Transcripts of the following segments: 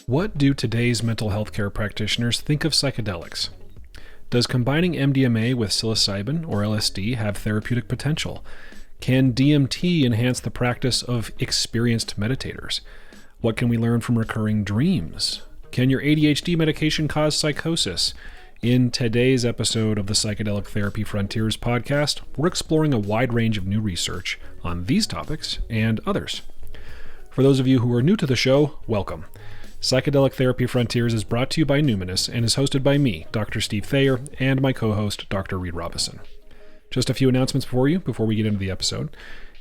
What do today's mental health care practitioners think of psychedelics? Does combining MDMA with psilocybin or LSD have therapeutic potential? Can DMT enhance the practice of experienced meditators? What can we learn from recurring dreams? Can your ADHD medication cause psychosis? In today's episode of the Psychedelic Therapy Frontiers podcast, we're exploring a wide range of new research on these topics and others. For those of you who are new to the show, welcome. Psychedelic Therapy Frontiers is brought to you by Numinus and is hosted by me, Dr. Steve Thayer, and my co-host, Dr. Reid Robison. Just a few announcements for you before we get into the episode.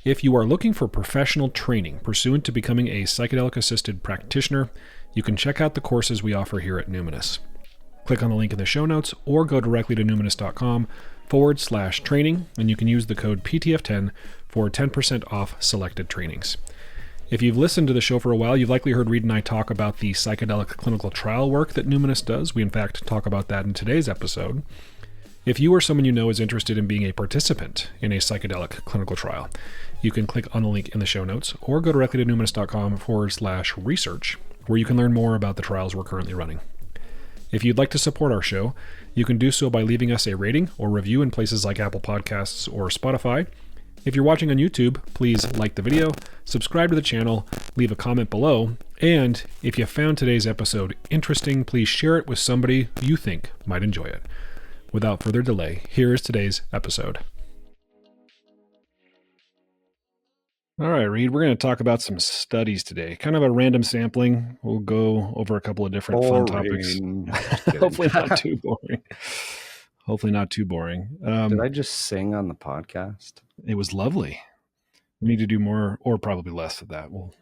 If you are looking for professional training pursuant to becoming a psychedelic-assisted practitioner, you can check out the courses we offer here at Numinus. Click on the link in the show notes or go directly to numinus.com/training, and you can use the code PTF10 for 10% off selected trainings. If you've listened to the show for a while, you've likely heard Reid and I talk about the psychedelic clinical trial work that Numinus does. We, in fact, talk about that in today's episode. If you or someone you know is interested in being a participant in a psychedelic clinical trial, you can click on the link in the show notes or go directly to numinus.com/research, where you can learn more about the trials we're currently running. If you'd like to support our show, you can do so by leaving us a rating or review in places like Apple Podcasts or Spotify. If you're watching on YouTube, please like the video, subscribe to the channel, leave a comment below, and if you found today's episode interesting, please share it with somebody you think might enjoy it. Without further delay, here is today's episode. All right, Reid, we're going to talk about some studies today. Kind of a random sampling. We'll go over a couple of different fun topics. Hopefully not too boring. Hopefully not too boring. Did I just sing on the podcast? It was lovely. We need to do more, or probably less of that. We'll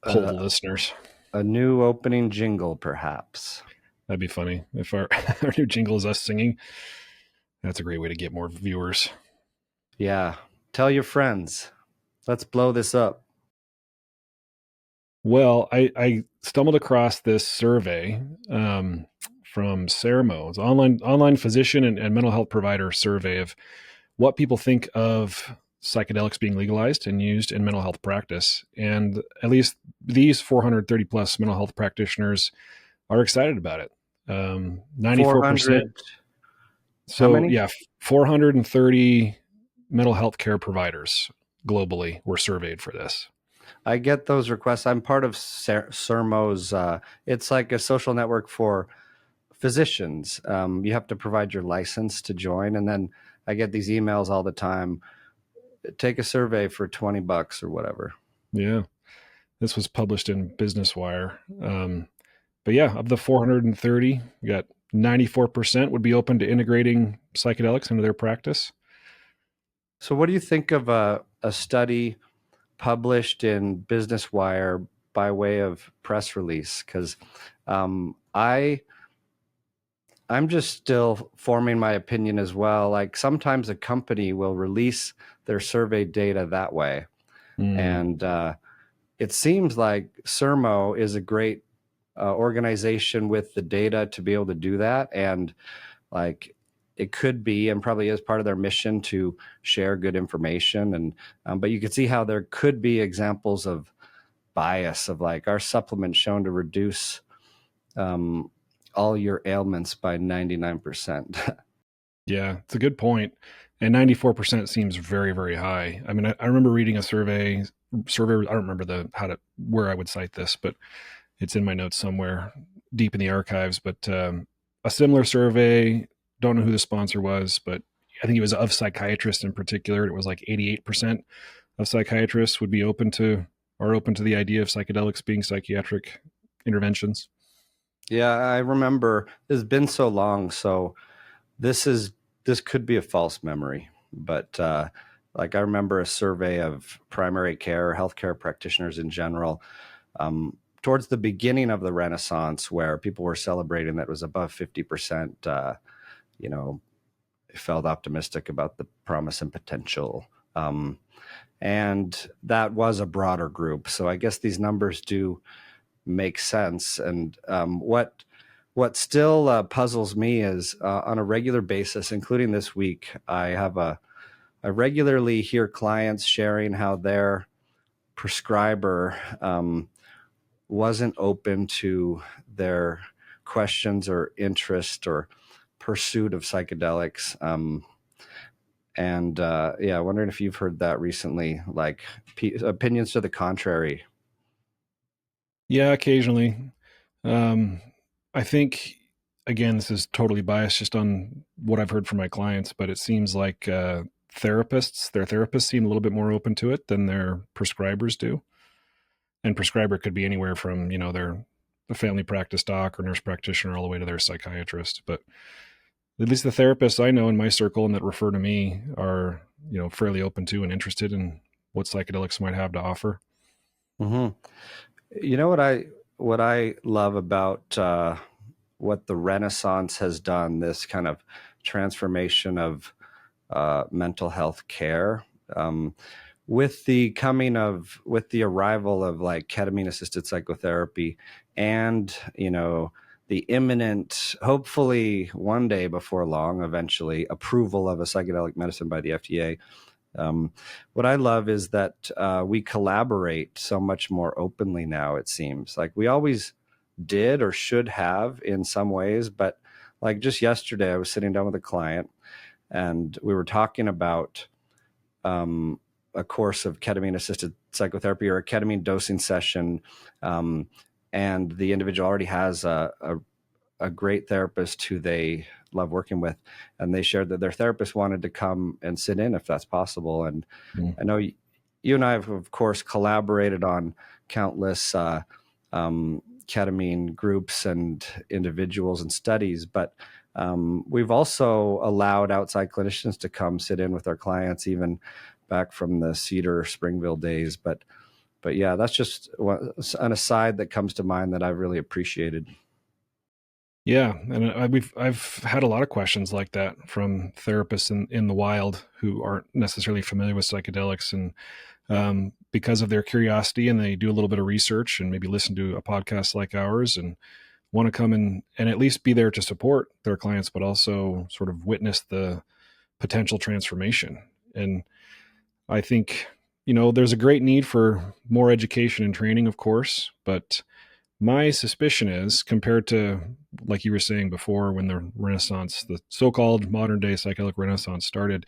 poll the listeners. A new opening jingle, perhaps. That'd be funny. If our new jingle is us singing, that's a great way to get more viewers. Yeah. Tell your friends. Let's blow this up. Well, I stumbled across this survey from Sermo. It's an online physician and mental health provider survey of what people think of psychedelics being legalized and used in mental health practice. And at least these 430 plus mental health practitioners are excited about it. 94%. So yeah, 430 mental health care providers globally were surveyed for this. I get those requests. I'm part of Sermo's. It's like a social network for physicians. You have to provide your license to join. And then I get these emails all the time. Take a survey for $20 or whatever. Yeah. This was published in Business Wire. But yeah, of the 430, we got 94% would be open to integrating psychedelics into their practice. So what do you think of a study published in Business Wire by way of press release? Because I'm just still forming my opinion as well. Like sometimes a company will release their survey data that way. And it seems like Sermo is a great organization with the data to be able to do that. And like it could be and probably is part of their mission to share good information. And but you can see how there could be examples of bias of like our supplement shown to reduce all your ailments by 99%. Yeah, it's a good point. And 94% seems very, very high. I mean, I remember reading a survey, I don't remember where I would cite this, but it's in my notes somewhere deep in the archives. But a similar survey, don't know who the sponsor was, but I think it was of psychiatrists in particular. It was like 88% of psychiatrists would be open to the idea of psychedelics being psychiatric interventions. Yeah, I remember it's been so long. So this could be a false memory, but like I remember a survey of primary care, healthcare practitioners in general, towards the beginning of the Renaissance, where people were celebrating that it was above 50%, felt optimistic about the promise and potential. And that was a broader group. So I guess these numbers do make sense. And what still puzzles me is on a regular basis, including this week, I regularly hear clients sharing how their prescriber wasn't open to their questions or interest or pursuit of psychedelics. Yeah, wondering if you've heard that recently, like opinions to the contrary. Yeah, occasionally. Um, I think, again, this is totally biased just on what I've heard from my clients, but it seems like their therapists seem a little bit more open to it than their prescribers do. And prescriber could be anywhere from, their a family practice doc or nurse practitioner all the way to their psychiatrist. But at least the therapists I know in my circle and that refer to me are, fairly open to and interested in what psychedelics might have to offer. Hmm. You know what I love about what the Renaissance has done, this kind of transformation of mental health care. With the arrival of like ketamine assisted psychotherapy and, the imminent, hopefully one day before long, eventually approval of a psychedelic medicine by the FDA. What I love is that we collaborate so much more openly now. It seems like we always did or should have in some ways, but like just yesterday, I was sitting down with a client and we were talking about a course of ketamine assisted psychotherapy or a ketamine dosing session. And the individual already has a great therapist who they love working with. And they shared that their therapist wanted to come and sit in if that's possible. And I know you and I have, of course, collaborated on countless ketamine groups and individuals and studies, but we've also allowed outside clinicians to come sit in with our clients, even back from the Cedar Springville days. But yeah, that's just an aside that comes to mind that I've really appreciated. Yeah, and I've had a lot of questions like that from therapists in the wild who aren't necessarily familiar with psychedelics, and because of their curiosity, and they do a little bit of research and maybe listen to a podcast like ours and want to come and at least be there to support their clients, but also sort of witness the potential transformation. And I think, there's a great need for more education and training, of course, but my suspicion is, compared to, like you were saying before, when the Renaissance, the so-called modern day psychedelic Renaissance started,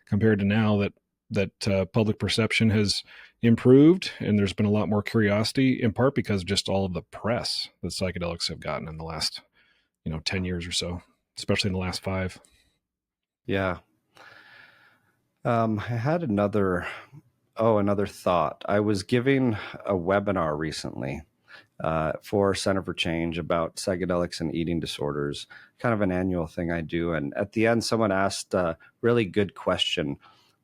compared to now, that public perception has improved and there's been a lot more curiosity, in part because of just all of the press that psychedelics have gotten in the last, 10 years or so, especially in the last 5. Yeah. I had another thought. I was giving a webinar recently for Center for Change about psychedelics and eating disorders, kind of an annual thing I do. And at the end, someone asked a really good question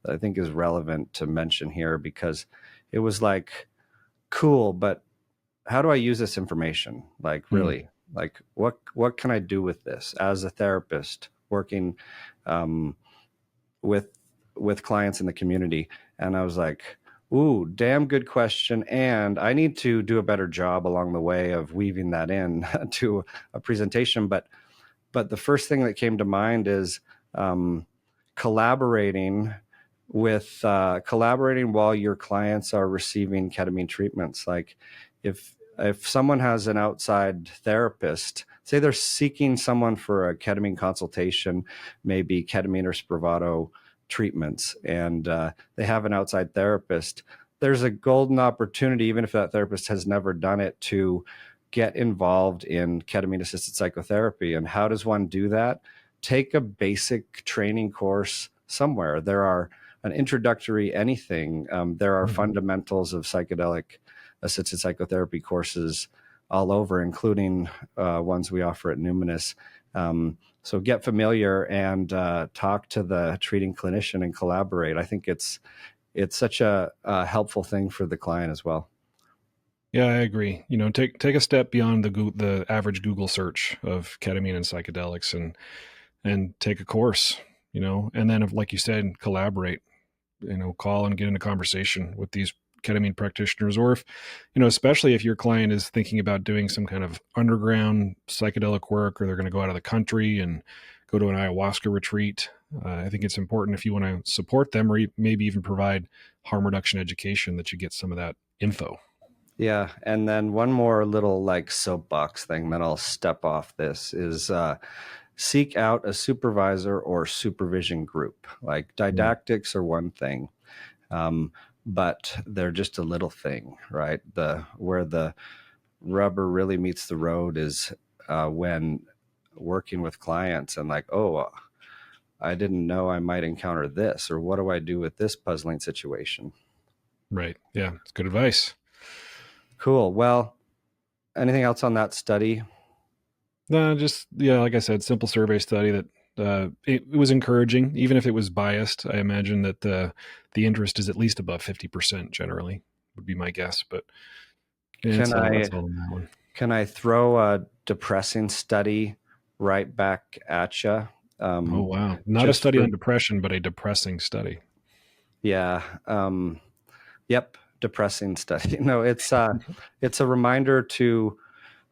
that I think is relevant to mention here, because it was like, cool, but how do I use this information? Like, really, like what can I do with this as a therapist working um, with clients in the community? And I was like, ooh, damn good question. And I need to do a better job along the way of weaving that in to a presentation. But the first thing that came to mind is collaborating collaborating while your clients are receiving ketamine treatments. Like if someone has an outside therapist, say they're seeking someone for a ketamine consultation, maybe ketamine or Spravato treatments, and they have an outside therapist, there's a golden opportunity, even if that therapist has never done it, to get involved in ketamine assisted psychotherapy. And how does one do that? Take a basic training course somewhere. There are an introductory anything. There are fundamentals of psychedelic assisted psychotherapy courses all over, including ones we offer at Numinus. So get familiar and talk to the treating clinician and collaborate. I think it's such a helpful thing for the client as well. Yeah, I agree. Take a step beyond the average Google search of ketamine and psychedelics, and take a course, and then, like you said, collaborate, call and get into conversation with these ketamine practitioners, or if, especially if your client is thinking about doing some kind of underground psychedelic work, or they're going to go out of the country and go to an ayahuasca retreat. I think it's important, if you want to support them, or maybe even provide harm reduction education, that you get some of that info. Yeah, and then one more little like soapbox thing, then I'll step off this is seek out a supervisor or supervision group. Like Mm. didactics are one thing, um, but they're just a little thing, right? The where the rubber really meets the road is when working with clients and like, oh, I didn't know I might encounter this, or what do I do with this puzzling situation? Right. Yeah, it's good advice. Cool. Well, anything else on that study? No, just yeah, like I said, simple survey study that it was encouraging, even if it was biased. I imagine that the interest is at least above 50% generally, would be my guess. But yeah, Can that's I all on that one. can I throw a depressing study right back at you? Oh wow, not a Just study for on depression, but a depressing study. yeah, yep, depressing study. No, it's a reminder to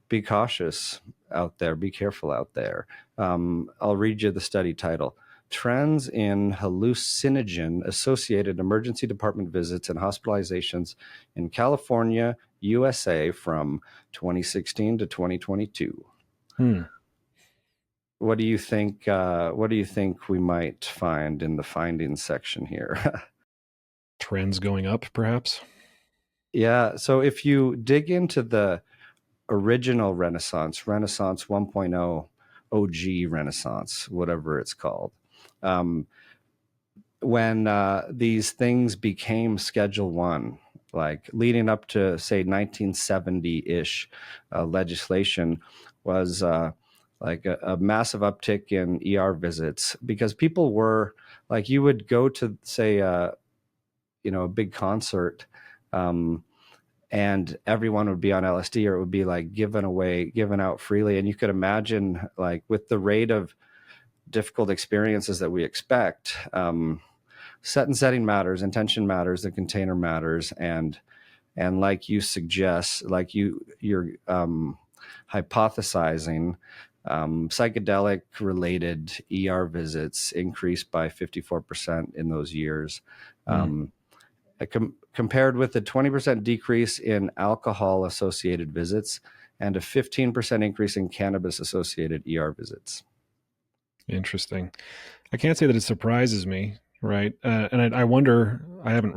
be cautious out there, be careful out there. I'll read you the study title. Trends in hallucinogen associated emergency department visits and hospitalizations in California, USA from 2016 to 2022. Hmm. What do you think? What do you think we might find in the findings section here? Trends going up, perhaps. Yeah. So if you dig into the original Renaissance 1.0, OG Renaissance, whatever it's called, um, when these things became Schedule One, like leading up to say 1970-ish, legislation was like a massive uptick in ER visits because people were like, you would go to say a big concert, um, and everyone would be on LSD, or it would be like given out freely. And you could imagine, like, with the rate of difficult experiences that we expect, set and setting matters, intention matters, the container matters, and like you suggest, like you're hypothesizing, psychedelic related ER visits increased by 54% in those years. Hmm. Um, Compared with a 20% decrease in alcohol associated visits and a 15% increase in cannabis associated ER visits. Interesting. I can't say that it surprises me, right? And I wonder. I haven't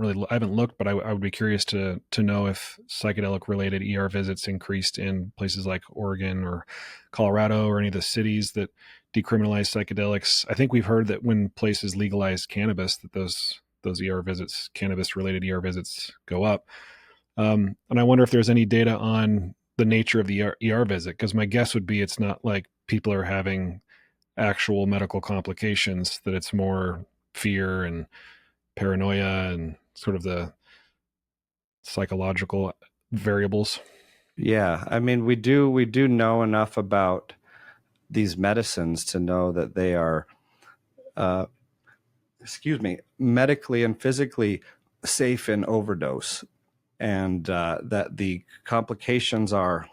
looked, but I would be curious to know if psychedelic related ER visits increased in places like Oregon or Colorado or any of the cities that decriminalize psychedelics. I think we've heard that when places legalize cannabis, that those ER visits, cannabis related ER visits, go up. And I wonder if there's any data on the nature of the ER visit, because my guess would be it's not like people are having actual medical complications, that it's more fear and paranoia and sort of the psychological variables. Yeah, I mean, we do know enough about these medicines to know that they are, uh, excuse me, medically and physically safe in overdose, and that the complications are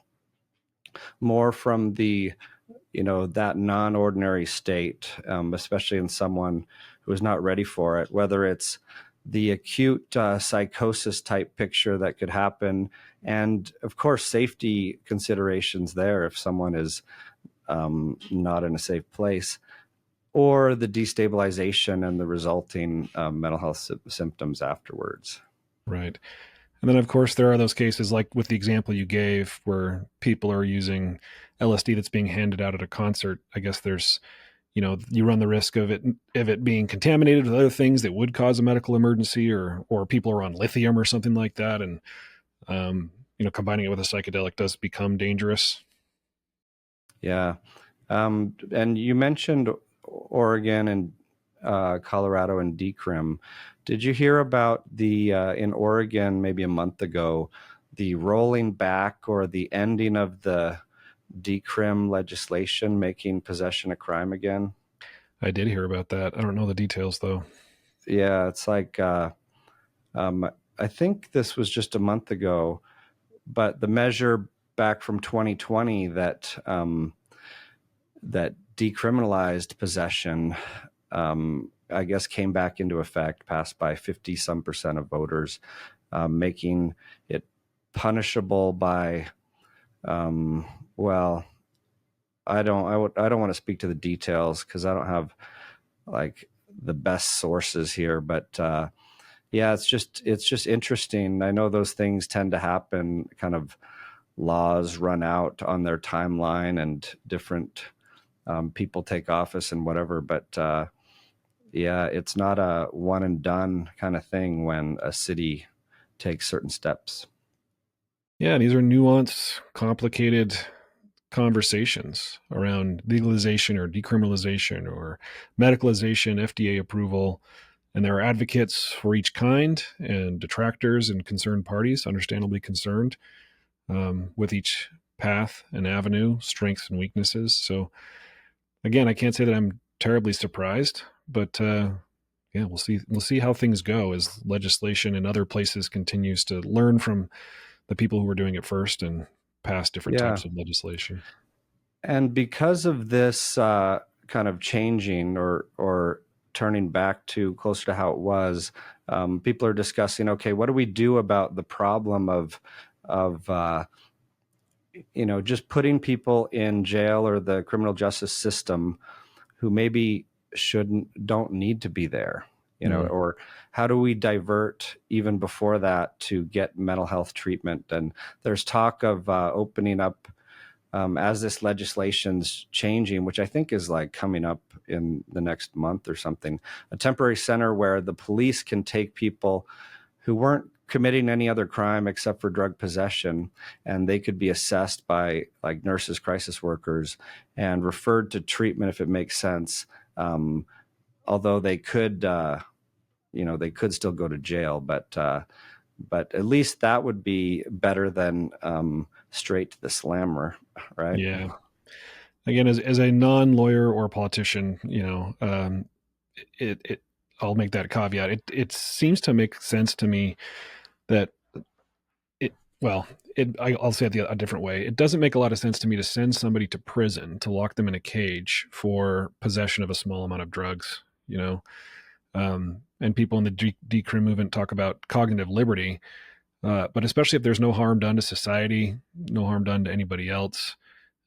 more from the that non-ordinary state, especially in someone who is not ready for it, whether it's the acute psychosis type picture that could happen, and of course safety considerations there if someone is not in a safe place, or the destabilization and the resulting mental health symptoms afterwards. Right. And then, of course, there are those cases like with the example you gave where people are using LSD that's being handed out at a concert. I guess there's, you run the risk of it being contaminated with other things that would cause a medical emergency, or people are on lithium or something like that. And, combining it with a psychedelic does become dangerous. Yeah. And you mentioned Oregon and Colorado and decrim. Did you hear about the in Oregon maybe a month ago, the rolling back or the ending of the decrim legislation making possession a crime again? I did hear about that. I don't know the details though. Yeah, it's like um, I think this was just a month ago, but the measure back from 2020 that decriminalized possession, I guess, came back into effect, passed by 50 some percent of voters, making it punishable by, well, I don't want to speak to the details because I don't have like the best sources here, but yeah, it's just interesting. I know those things tend to happen, kind of laws run out on their timeline and different people take office and whatever, but yeah, it's not a one and done kind of thing when a city takes certain steps. Yeah, these are nuanced, complicated conversations around legalization or decriminalization or medicalization, FDA approval. And there are advocates for each kind and detractors and concerned parties, understandably concerned with each path and avenue, strengths and weaknesses. So, again, I can't say that I'm terribly surprised, but yeah, we'll see. We'll see how things go as legislation in other places continues to learn from the people who were doing it first and pass different Yeah. types of legislation. And because of this kind of changing or turning back to closer to how it was, people are discussing, okay, what do we do about the problem of just putting people in jail or the criminal justice system who maybe don't need to be there, Mm. or how do we divert even before that to get mental health treatment? And there's talk of opening up as this legislation's changing, which I think is like coming up in the next month or something, a temporary center where the police can take people who weren't committing any other crime except for drug possession, and they could be assessed by like nurses, crisis workers, and referred to treatment if it makes sense. Although they could, they could still go to jail, but at least that would be better than straight to the slammer, right? Yeah. Again, as a non-lawyer or politician, it I'll make that caveat. It seems to make sense to me that it well, I'll say it a different way. It doesn't make a lot of sense to me to send somebody to prison to lock them in a cage for possession of a small amount of drugs. And people in the decrim movement talk about cognitive liberty, but especially if there's no harm done to society, no harm done to anybody else,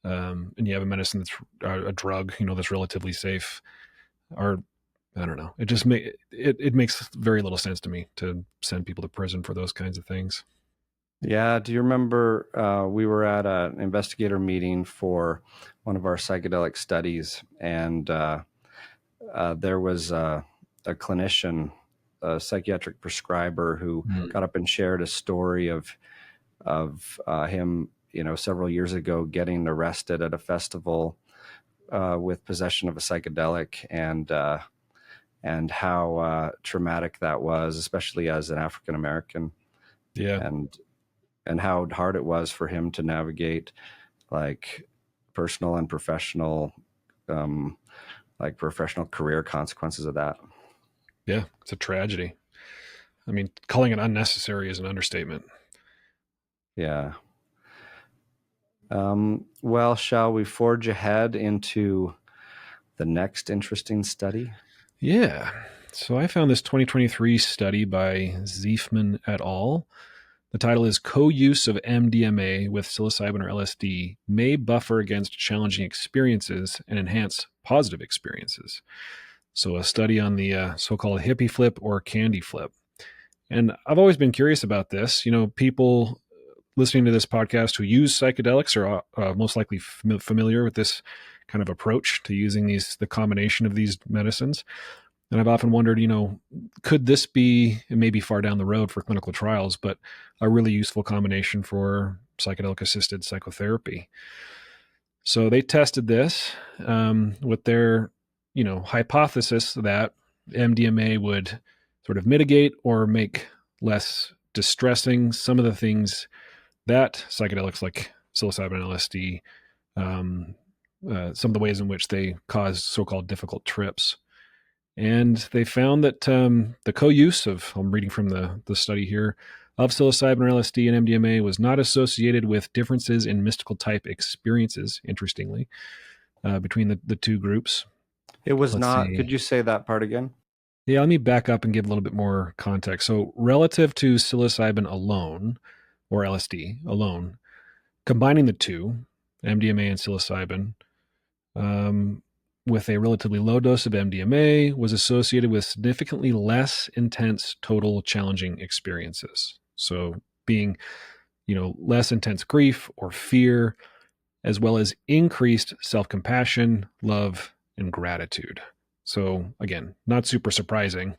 and you have a medicine that's a drug, that's relatively safe, or I don't know. It makes very little sense to me to send people to prison for those kinds of things. Yeah. Do you remember we were at an investigator meeting for one of our psychedelic studies, and there was a clinician, a psychiatric prescriber, who got up and shared a story of him, several years ago, getting arrested at a festival with possession of a psychedelic, and how traumatic that was, especially as an African American, Yeah. and how hard it was for him to navigate like personal and professional, like professional career consequences of that. Yeah. It's a tragedy. I mean, calling it unnecessary is an understatement. Yeah. Well, shall we forge ahead into the next interesting study? Yeah. So I found this 2023 study by Ziefman et al. The title is Co-Use of MDMA with Psilocybin or LSD may buffer against challenging experiences and enhance positive experiences. So a study on the so-called hippie flip or candy flip. And I've always been curious about this. People listening to this podcast who use psychedelics are most likely familiar with this kind of approach to using the combination of these medicines. And I've often wondered, could this be, it may be far down the road for clinical trials, but a really useful combination for psychedelic assisted psychotherapy? So they tested this with their, hypothesis that MDMA would sort of mitigate or make less distressing some of the things that psychedelics like psilocybin and LSD, some of the ways in which they cause so-called difficult trips. And they found that the co-use of, I'm reading from the study here, of psilocybin or LSD and MDMA was not associated with differences in mystical type experiences, interestingly, between the two groups. It was Let's not. see. Could you say that part again? Yeah, let me back up and give a little bit more context. So relative to psilocybin alone, or LSD alone. Combining the two, MDMA and psilocybin, with a relatively low dose of MDMA was associated with significantly less intense total challenging experiences. So being, less intense grief or fear, as well as increased self-compassion, love, and gratitude. So again, not super surprising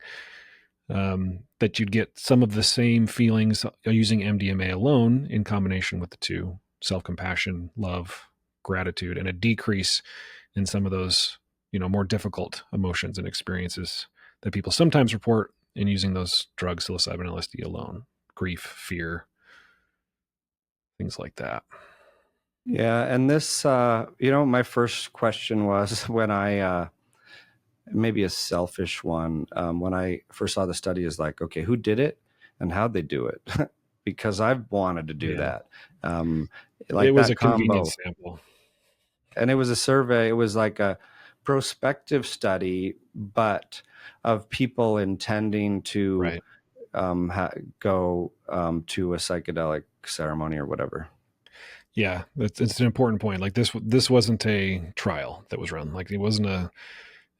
that you'd get some of the same feelings using MDMA alone in combination with the two: self-compassion, love, gratitude, and a decrease in some of those, more difficult emotions and experiences that people sometimes report in using those drugs, psilocybin, LSD alone: grief, fear, things like that. Yeah, and this, my first question was when maybe a selfish one, when I first saw the study is like, okay, who did it and how'd they do it? Because I've wanted to do that. It was That a combo. convenience sample. And it was a survey. It was like a prospective study, but of people intending to Right. go to a psychedelic ceremony or whatever. Yeah, it's an important point. Like this wasn't a trial that was run. Like it wasn't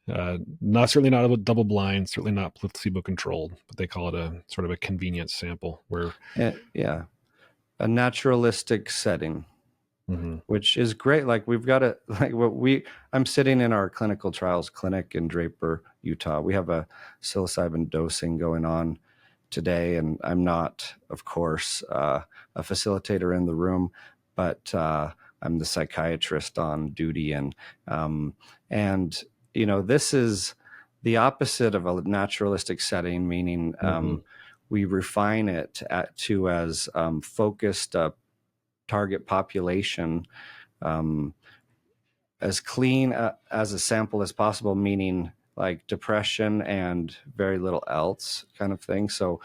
certainly not a double blind, certainly not placebo controlled, but they call it a sort of a convenience sample where, Yeah, a naturalistic setting. mm-hmm. Which is great. Like we've got a like I'm sitting in our clinical trials clinic in Draper, Utah. We have a psilocybin dosing going on today, and I'm not, of course, a facilitator in the room, but I'm the psychiatrist on duty, and this is the opposite of a naturalistic setting, meaning we refine it to as focused target population, as clean as a sample as possible, meaning like depression and very little else kind of thing. So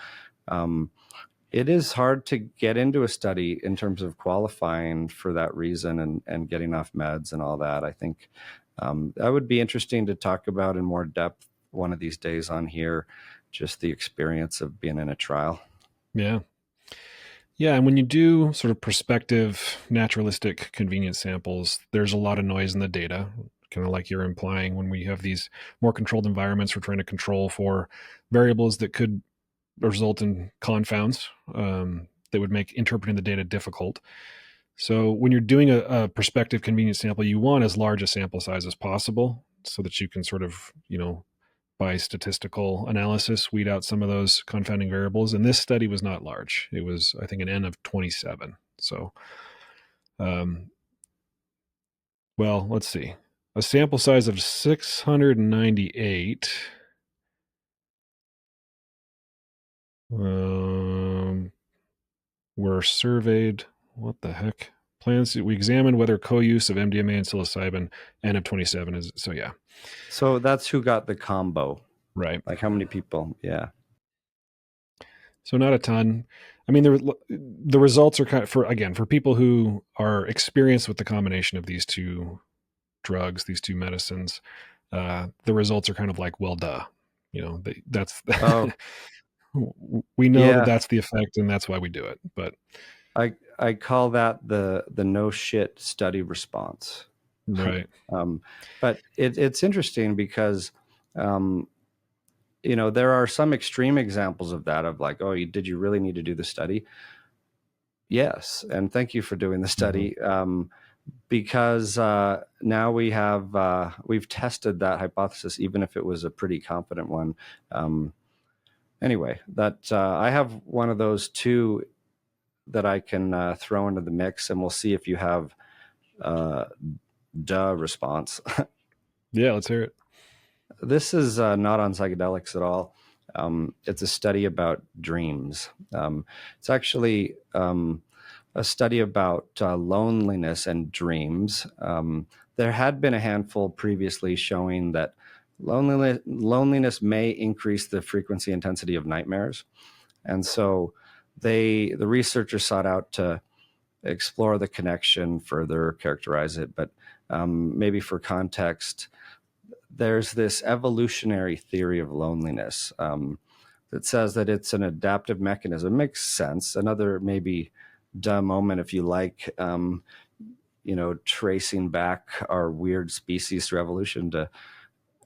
it is hard to get into a study in terms of qualifying for that reason and getting off meds and all that. I think that would be interesting to talk about in more depth one of these days on here, just the experience of being in a trial. Yeah. Yeah, and when you do sort of prospective, naturalistic convenience samples, there's a lot of noise in the data, kind of like you're implying. When we have these more controlled environments, we're trying to control for variables that could result in confounds that would make interpreting the data difficult. So when you're doing a prospective convenience sample, you want as large a sample size as possible so that you can sort of, by statistical analysis, weed out some of those confounding variables. And this study was not large. It was, I think, an N of 27. So, let's see. A sample size of 698 were surveyed. What the heck? Plans. We examined whether co-use of MDMA and psilocybin, N of 27 is. So yeah. So that's who got the combo. Right. Like how many people? Yeah. So not a ton. I mean, the results are kind of for people who are experienced with the combination of these two drugs, these two medicines. The results are kind of like, well, duh. That's we know that that's the effect, and that's why we do it. But I call that the no shit study response. Right. But it's interesting because there are some extreme examples of that, of like, oh, did you really need to do the study? Yes, and thank you for doing the study. Because now we've tested that hypothesis, even if it was a pretty confident one. Anyway, that I have one of those two that I can throw into the mix, and we'll see if you have duh response. Yeah, let's hear it. This is not on psychedelics at all. It's a study about dreams. It's actually a study about loneliness and dreams. There had been a handful previously showing that loneliness may increase the frequency intensity of nightmares. And so the researchers sought out to explore the connection further, characterize it. But maybe for context, there's this evolutionary theory of loneliness that says that it's an adaptive mechanism. Makes sense. Another maybe duh moment, if you like, tracing back our weird species through evolution to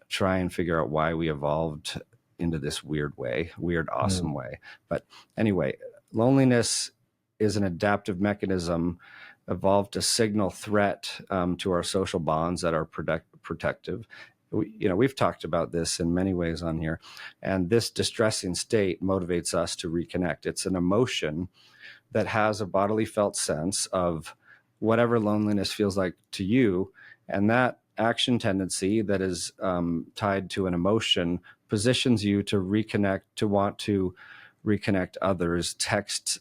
try and figure out why we evolved into this weird, awesome way. But anyway, loneliness is an adaptive mechanism evolved to signal threat to our social bonds that are protective. We've talked about this in many ways on here, and this distressing state motivates us to reconnect. It's an emotion that has a bodily felt sense of whatever loneliness feels like to you, and that action tendency that is tied to an emotion positions you to reconnect, to want to reconnect others, text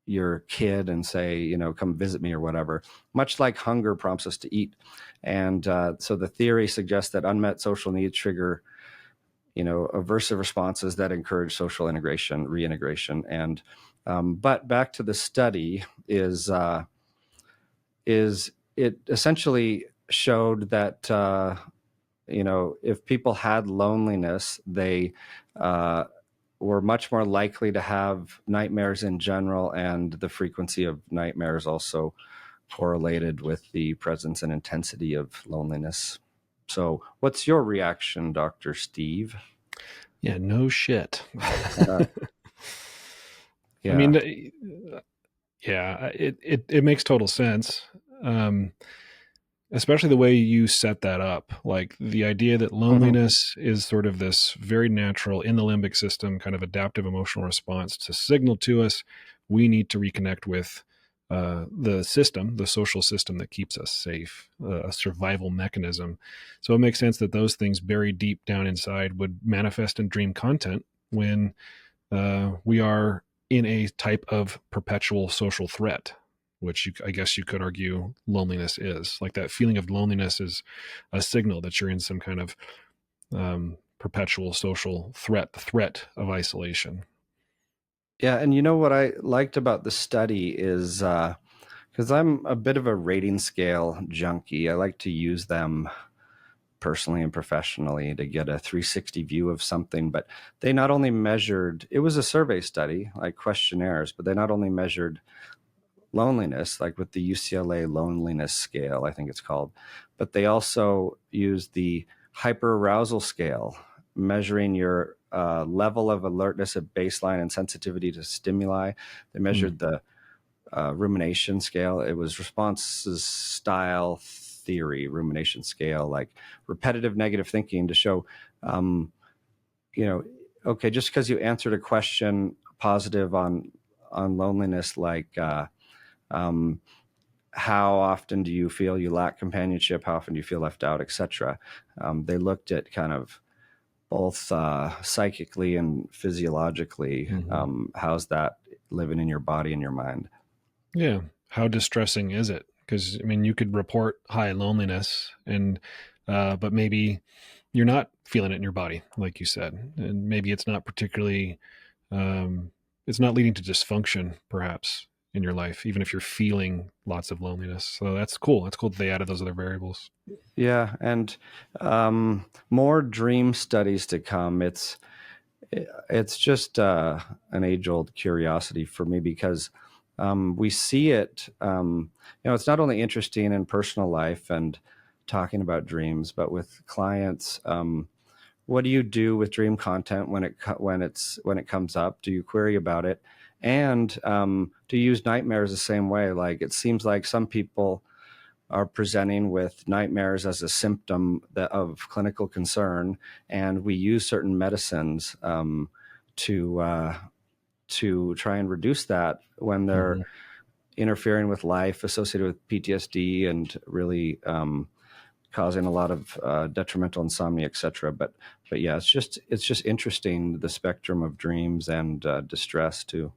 your kid and say, come visit me or whatever, much like hunger prompts us to eat. And so the theory suggests that unmet social needs trigger, aversive responses that encourage social integration, reintegration. And but back to the study is it essentially showed that if people had loneliness, they were much more likely to have nightmares in general, and the frequency of nightmares also correlated with the presence and intensity of loneliness. So what's your reaction, Dr. Steve? Yeah, no shit. Yeah. I mean, yeah, it makes total sense. Especially the way you set that up, like the idea that loneliness is sort of this very natural in the limbic system kind of adaptive emotional response to signal to us we need to reconnect with the system, the social system that keeps us safe, a survival mechanism. So it makes sense that those things buried deep down inside would manifest in dream content when we are in a type of perpetual social threat, which I guess you could argue loneliness is. Like that feeling of loneliness is a signal that you're in some kind of perpetual social threat of isolation. Yeah, and what I liked about the study is because I'm a bit of a rating scale junkie. I like to use them personally and professionally to get a 360 view of something. But they not only measured, it was a survey study, like questionnaires, but they not only measured loneliness, like with the UCLA loneliness scale, I think it's called, but they also used the hyperarousal scale, measuring your level of alertness at baseline and sensitivity to stimuli. They measured the rumination scale. It was responses style theory, rumination scale, like repetitive negative thinking, to show, okay, just because you answered a question positive on loneliness, like how often do you feel you lack companionship? How often do you feel left out, etc. They looked at kind of both psychically and physiologically. How's that living in your body and your mind? Yeah. How distressing is it? Because, I mean, you could report high loneliness and, but maybe you're not feeling it in your body, like you said, and maybe it's not particularly, it's not leading to dysfunction perhaps in your life, even if you're feeling lots of loneliness. So that's cool. That's cool that they added those other variables. Yeah. And more dream studies to come. It's just an age-old curiosity for me, because we see it, it's not only interesting in personal life and talking about dreams, but with clients. What do you do with dream content when it comes up? Do you query about it? And do you use nightmares the same way? Like, it seems like some people are presenting with nightmares as a symptom of clinical concern, and we use certain medicines to try and reduce that when they're interfering with life, associated with PTSD, and really causing a lot of detrimental insomnia, etc. But yeah, it's just interesting, the spectrum of dreams and distress too.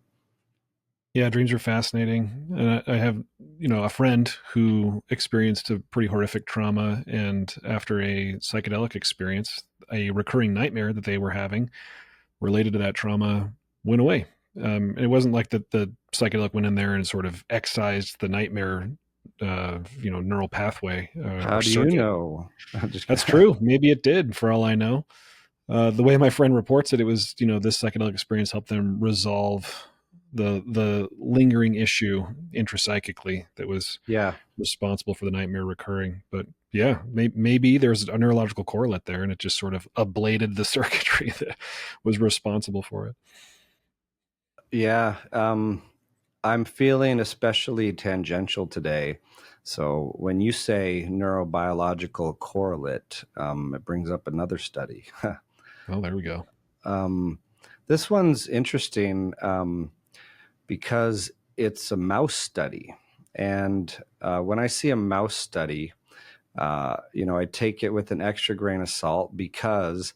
Yeah, dreams are fascinating. And I have, a friend who experienced a pretty horrific trauma, and after a psychedelic experience, a recurring nightmare that they were having related to that trauma went away. And it wasn't like the psychedelic went in there and sort of excised the nightmare, neural pathway. How do circuit. you know? That's true. Maybe it did, for all I know. The way my friend reports it, it was, this psychedelic experience helped them resolve the lingering issue intrapsychically that was Yeah. responsible for the nightmare recurring. But yeah, maybe there's a neurological correlate there, and it just sort of ablated the circuitry that was responsible for it. Yeah. I'm feeling especially tangential today. So when you say neurobiological correlate, it brings up another study. Oh, there we go. This one's interesting because it's a mouse study. And when I see a mouse study, I take it with an extra grain of salt because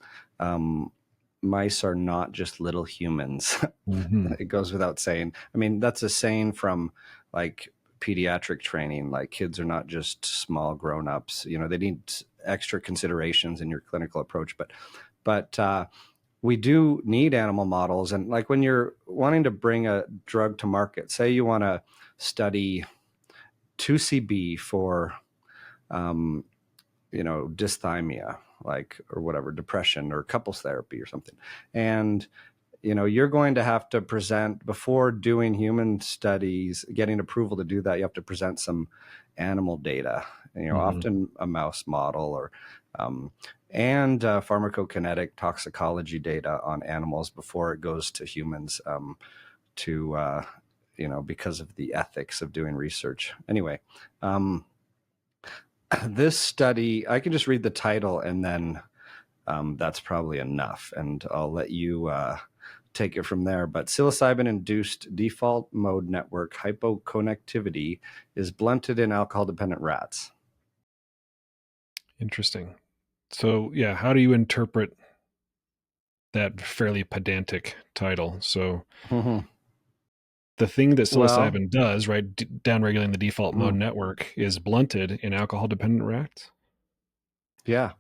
mice are not just little humans. Mm-hmm. It goes without saying. I mean, that's a saying from like pediatric training. Like kids are not just small grown-ups. They need extra considerations in your clinical approach. But we do need animal models. And like when you're wanting to bring a drug to market, say you want to study 2CB for dysthymia, like, or whatever, depression or couples therapy or something. And, you're going to have to present before doing human studies, getting approval to do that. You have to present some animal data, often a mouse model or, and pharmacokinetic toxicology data on animals before it goes to humans because of the ethics of doing research. Anyway, this study, I can just read the title and then that's probably enough. And I'll let you take it from there. But psilocybin-induced default mode network hypoconnectivity is blunted in alcohol-dependent rats. Interesting. So, yeah, how do you interpret that fairly pedantic title? So, the thing that psilocybin does, right, downregulating the default mode network, is blunted in alcohol-dependent rats? Yeah.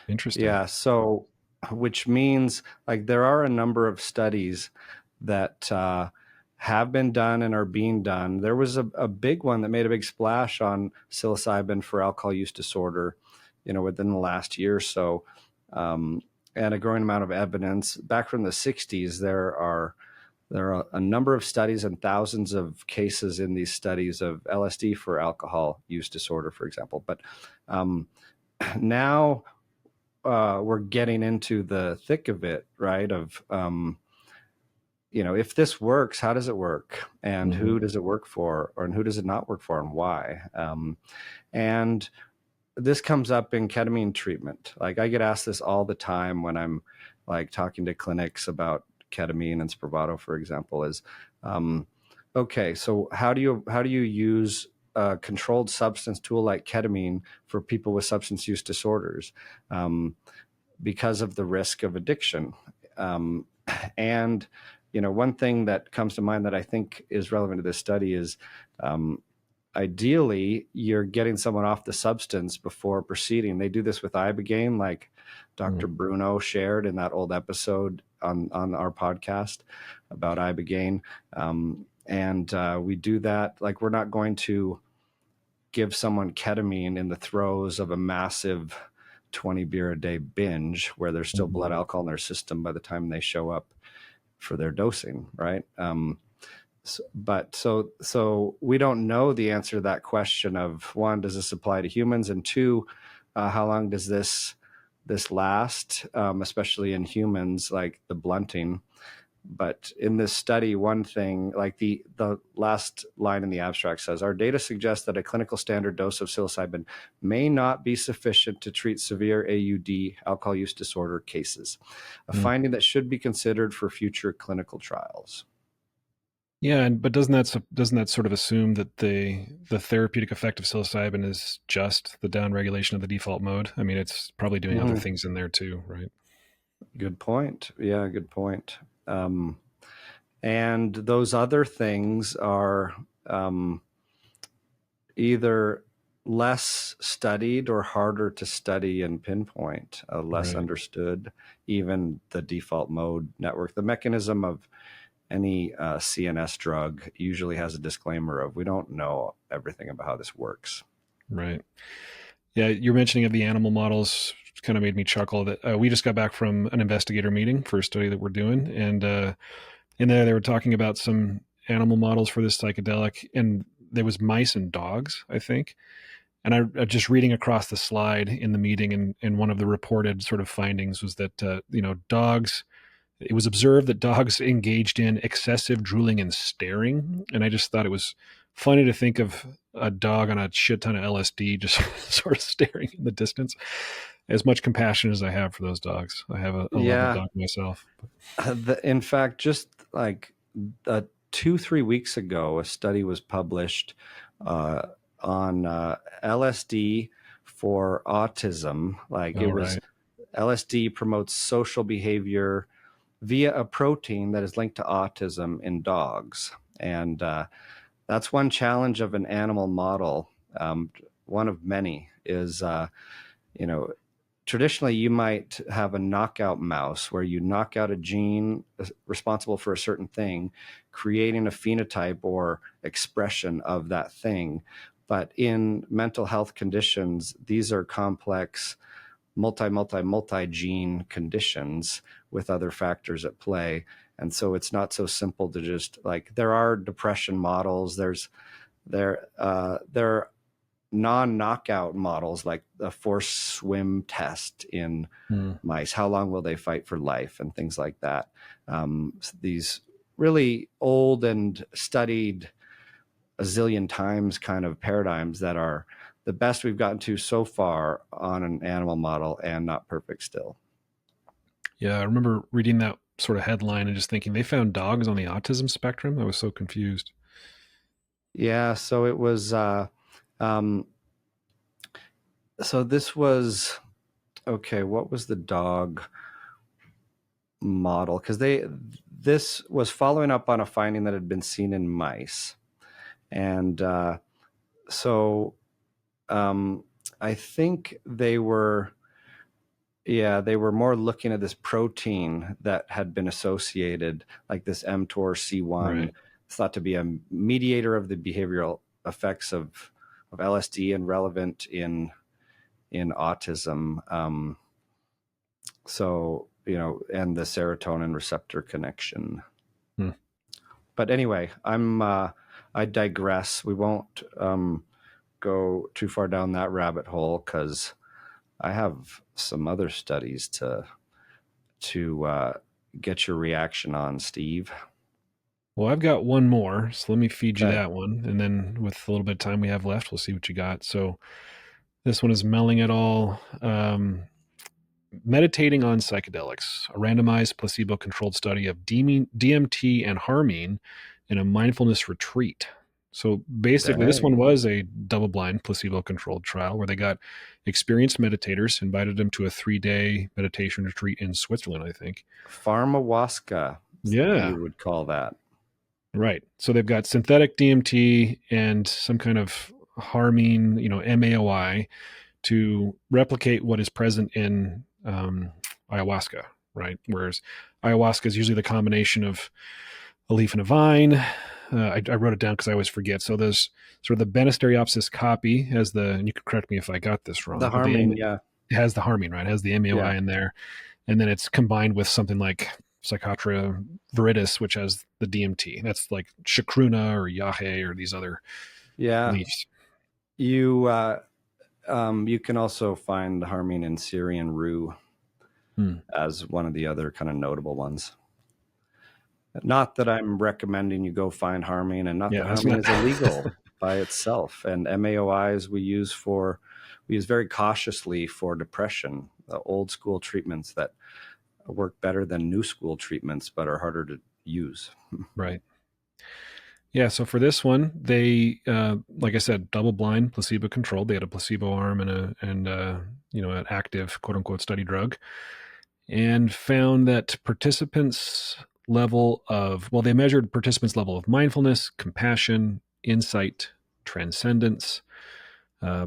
Interesting. Yeah. So, which means like there are a number of studies that have been done and are being done. There was a big one that made a big splash on psilocybin for alcohol use disorder, within the last year or so, and a growing amount of evidence. Back from the 60s, there are a number of studies and thousands of cases in these studies of LSD for alcohol use disorder, for example. But now we're getting into the thick of it, right? Of, if this works, how does it work? And who does it work for? And who does it not work for and why? And this comes up in ketamine treatment. Like I get asked this all the time when I'm like talking to clinics about ketamine and Spravato, for example, is, okay, so how do you use a controlled substance tool like ketamine for people with substance use disorders because of the risk of addiction? And, one thing that comes to mind that I think is relevant to this study is ideally you're getting someone off the substance before proceeding. They do this with Ibogaine, like Dr. Bruno shared in that old episode on our podcast about Ibogaine. We do that. Like we're not going to give someone ketamine in the throes of a massive 20 beer a day binge where there's still blood alcohol in their system by the time they show up for their dosing, right? So we don't know the answer to that question of, one, does this apply to humans? And two, how long does this last, especially in humans, like the blunting? But in this study, one thing, like the last line in the abstract says, our data suggests that a clinical standard dose of psilocybin may not be sufficient to treat severe AUD, alcohol use disorder cases, a finding that should be considered for future clinical trials. Yeah, but doesn't that sort of assume that the therapeutic effect of psilocybin is just the downregulation of the default mode? I mean, it's probably doing other things in there too, right? Good point. Yeah, good point. And those other things are either less studied or harder to study and pinpoint, less understood. Even the default mode network, the mechanism of any CNS drug usually has a disclaimer of, we don't know everything about how this works. Right. Yeah, your mentioning of the animal models kind of made me chuckle that we just got back from an investigator meeting for a study that we're doing. And in there, they were talking about some animal models for this psychedelic, and there was mice and dogs, I think. And I just reading across the slide in the meeting, and one of the reported sort of findings was that dogs. It was observed that dogs engaged in excessive drooling and staring, and I just thought it was funny to think of a dog on a shit ton of LSD just sort of staring in the distance. As much compassion as I have for those dogs, I have a lovely dog myself. In fact, just like 2-3 weeks ago, a study was published on LSD for autism. Like LSD promotes social behavior via a protein that is linked to autism in dogs. And that's one challenge of an animal model. One of many is, traditionally you might have a knockout mouse where you knock out a gene responsible for a certain thing, creating a phenotype or expression of that thing. But in mental health conditions, these are complex multi-gene conditions with other factors at play. And so it's not so simple to just there are depression models. There are non-knockout models like the forced swim test in mice. How long will they fight for life and things like that. These really old and studied a zillion times kind of paradigms that are the best we've gotten to so far on an animal model, and not perfect still. Yeah, I remember reading that sort of headline and just thinking they found dogs on the autism spectrum. I was so confused. Yeah, so it was so this was okay, what was the dog model? Because this was following up on a finding that had been seen in mice. And I think they were more looking at this protein that had been associated, like this mTOR-C1. Right. It's thought to be a mediator of the behavioral effects of LSD and relevant in autism. And the serotonin receptor connection. But anyway, I digress. We won't go too far down that rabbit hole because I have some other studies to get your reaction on, Steve. Well, I've got one more, so let me feed you that one. And then with a little bit of time we have left, we'll see what you got. So this one is Melling et al. Meditating on Psychedelics, a randomized placebo-controlled study of DMT and harmine in a mindfulness retreat. So basically, this one was a double-blind placebo-controlled trial where they got experienced meditators, invited them to a 3-day meditation retreat in Switzerland, I think. Pharmawaska, you would call that. Right. So they've got synthetic DMT and some kind of harmine, MAOI, to replicate what is present in ayahuasca, right? Whereas ayahuasca is usually the combination of a leaf and a vine. I wrote it down because I always forget. So there's sort of the Banisteriopsis copy and you can correct me if I got this wrong. The harmine, it has the harmine, right? It has the MAOI in there. And then it's combined with something like Psychotria viridis, which has the DMT. That's like chacruna or yahe or these other leaves. You can also find the harmine in Syrian rue as one of the other kind of notable ones. Not that I'm recommending you go find harmine, and not that harmine is illegal by itself. And MAOIs we use very cautiously for depression, the old school treatments that work better than new school treatments, but are harder to use. Right. Yeah. So for this one, they, like I said, double-blind, placebo-controlled. They had a placebo arm and an active "quote unquote" study drug, and found that they measured participants' level of mindfulness, compassion, insight, transcendence,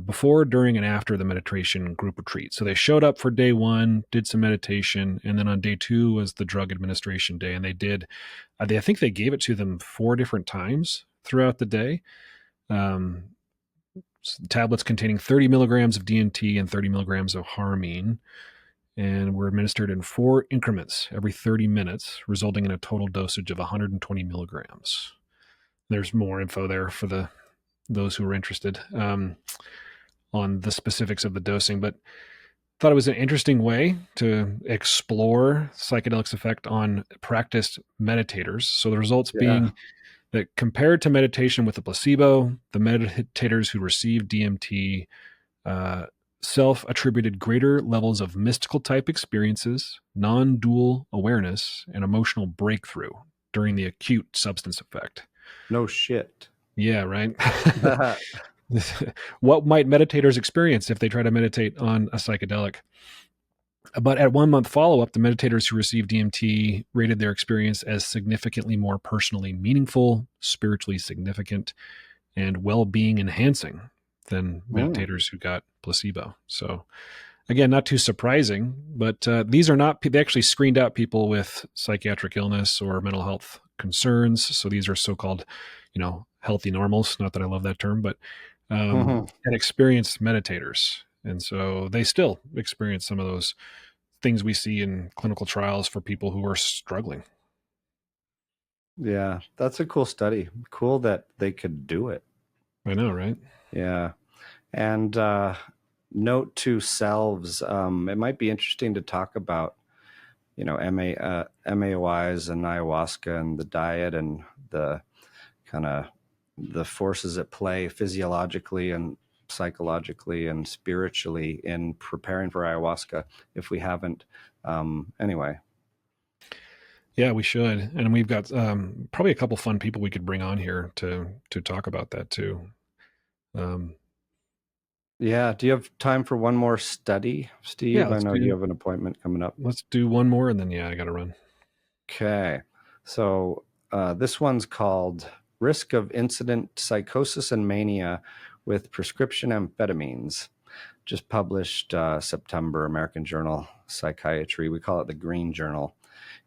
before, during, and after the meditation group retreat. So they showed up for day one, did some meditation, and then on day 2 was the drug administration day. And they did, I think they gave it to them 4 different times throughout the day. Tablets containing 30 milligrams of DMT and 30 milligrams of harmine, and were administered in 4 increments every 30 minutes, resulting in a total dosage of 120 milligrams. There's more info there for those who are interested on the specifics of the dosing, but thought it was an interesting way to explore psychedelics effect on practiced meditators. So the results Yeah. being that compared to meditation with a placebo, the meditators who received DMT uh, self-attributed greater levels of mystical type experiences, non-dual awareness, and emotional breakthrough during the acute substance effect. No shit. Yeah, right. What might meditators experience if they try to meditate on a psychedelic? But at 1 month follow up, the meditators who received DMT rated their experience as significantly more personally meaningful, spiritually significant, and well being enhancing than Mm. meditators who got placebo. So, again, not too surprising, but these are not, they actually screened out people with psychiatric illness or mental health concerns. So these are so called, healthy normals. Not that I love that term, but and experienced meditators. And so they still experience some of those things we see in clinical trials for people who are struggling. Yeah, that's a cool study. Cool that they could do it. I know, right? Yeah. And note to selves, it might be interesting to talk about, MAOIs and ayahuasca and the diet and the kind of the forces at play physiologically and psychologically and spiritually in preparing for ayahuasca if we haven't. Anyway. Yeah, we should. And we've got probably a couple fun people we could bring on here to talk about that too. Um, Yeah. Do you have time for one more study, yeah, Steve? I know you have an appointment coming up. let's do one more, and then I got to run. Okay. So this one's called Risk of Incident Psychosis and Mania with Prescription Amphetamines. Just published September, American Journal Psychiatry. We call it the Green Journal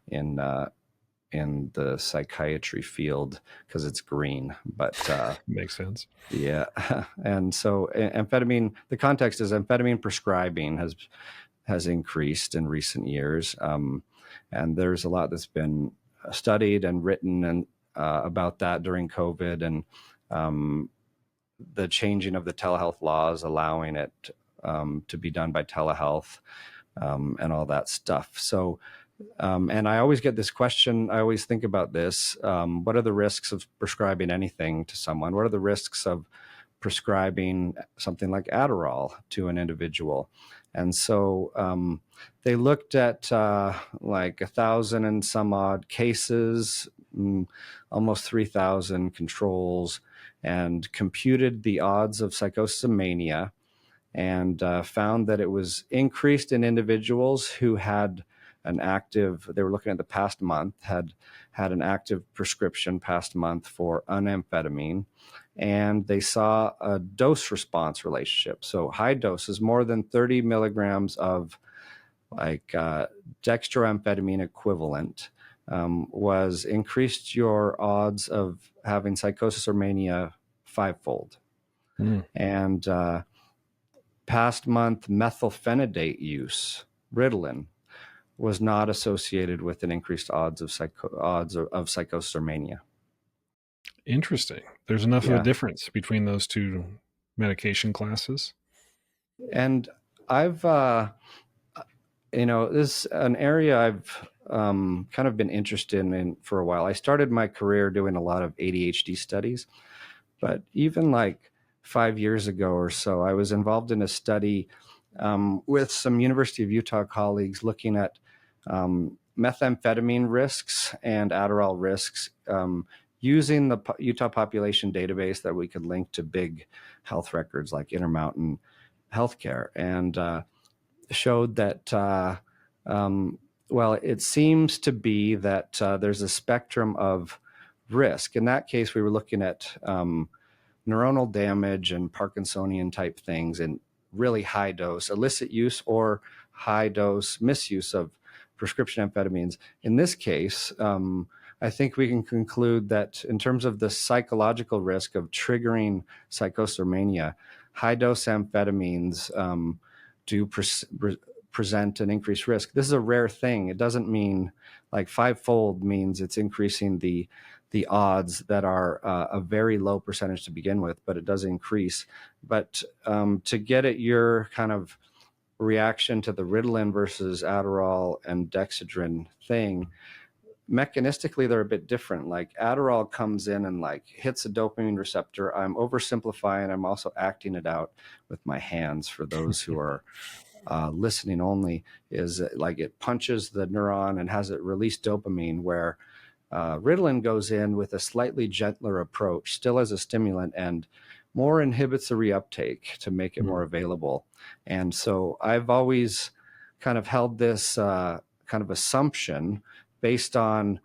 in the psychiatry field because it's green. But Makes sense. yeah. And so amphetamine, the context is amphetamine prescribing has increased in recent years. And there's a lot that's been studied and written and about that during COVID and the changing of the telehealth laws, allowing it to be done by telehealth and all that stuff. So, and I always get this question. I always think about this. What are the risks of prescribing anything to someone? What are the risks of prescribing something like Adderall to an individual? And so they looked at like 1,000 and some odd cases, almost 3,000 controls, and computed the odds of psychosis and mania, and found that it was increased in individuals who had an active, they were looking at the past month, had an active prescription past month for an amphetamine, and they saw a dose response relationship. So high doses, more than 30 milligrams of like dextroamphetamine equivalent, was increased your odds of having psychosis or mania fivefold. Mm. And past month methylphenidate use, Ritalin, was not associated with an increased odds of psychosis or mania. Interesting. There's enough of a Yeah. difference between those two medication classes. And I've, this is an area I've kind of been interested in for a while. I started my career doing a lot of ADHD studies, but even like 5 years ago or so, I was involved in a study with some University of Utah colleagues looking at methamphetamine risks and Adderall risks using the Utah population database that we could link to big health records like Intermountain Healthcare, and showed that, well, it seems to be that there's a spectrum of risk. In that case, we were looking at neuronal damage and Parkinsonian type things in really high dose illicit use or high dose misuse of prescription amphetamines. In this case, I think we can conclude that in terms of the psychological risk of triggering psychosis or mania, high dose amphetamines do present an increased risk. This is a rare thing. It doesn't mean like fivefold means it's increasing the the odds that are a very low percentage to begin with, but it does increase. But to get at your kind of reaction to the Ritalin versus Adderall and Dexedrine thing, mechanistically they're a bit different. Like Adderall comes in and like hits a dopamine receptor. I'm oversimplifying. I'm also acting it out with my hands for those who are listening only, is like it punches the neuron and has it release dopamine, where Ritalin goes in with a slightly gentler approach, still as a stimulant, and more inhibits the reuptake to make it more available. And so I've always kind of held this kind of assumption based on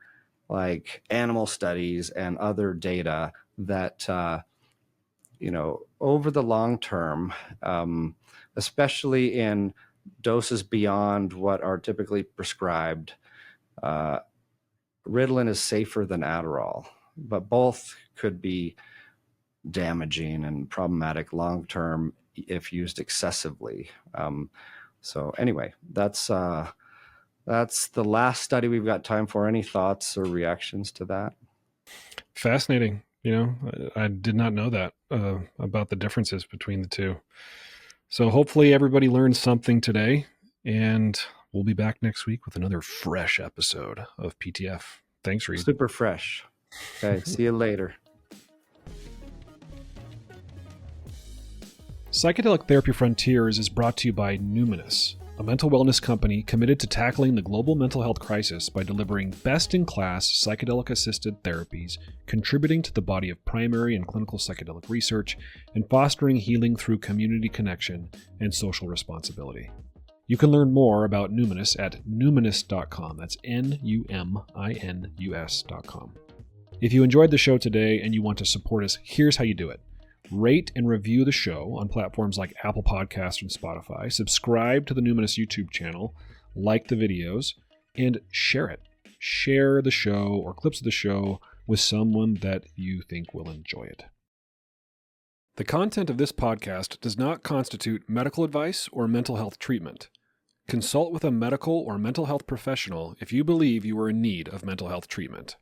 like animal studies and other data that, over the long term, especially in doses beyond what are typically prescribed, Ritalin is safer than Adderall, but both could be damaging and problematic long term if used excessively. So anyway, that's the last study we've got time for. Any thoughts or reactions to that? Fascinating. I did not know that about the differences between the two. So hopefully everybody learned something today, and we'll be back next week with another fresh episode of PTF. Thanks, Reid. Super fresh. Okay, see you later. Psychedelic Therapy Frontiers is brought to you by Numinus, a mental wellness company committed to tackling the global mental health crisis by delivering best-in-class psychedelic-assisted therapies, contributing to the body of primary and clinical psychedelic research, and fostering healing through community connection and social responsibility. You can learn more about Numinus at numinus.com. That's Numinus.com. If you enjoyed the show today and you want to support us, here's how you do it. Rate and review the show on platforms like Apple Podcasts and Spotify. Subscribe to the Numinus YouTube channel, like the videos, and share it. Share the show or clips of the show with someone that you think will enjoy it. The content of this podcast does not constitute medical advice or mental health treatment. Consult with a medical or mental health professional if you believe you are in need of mental health treatment.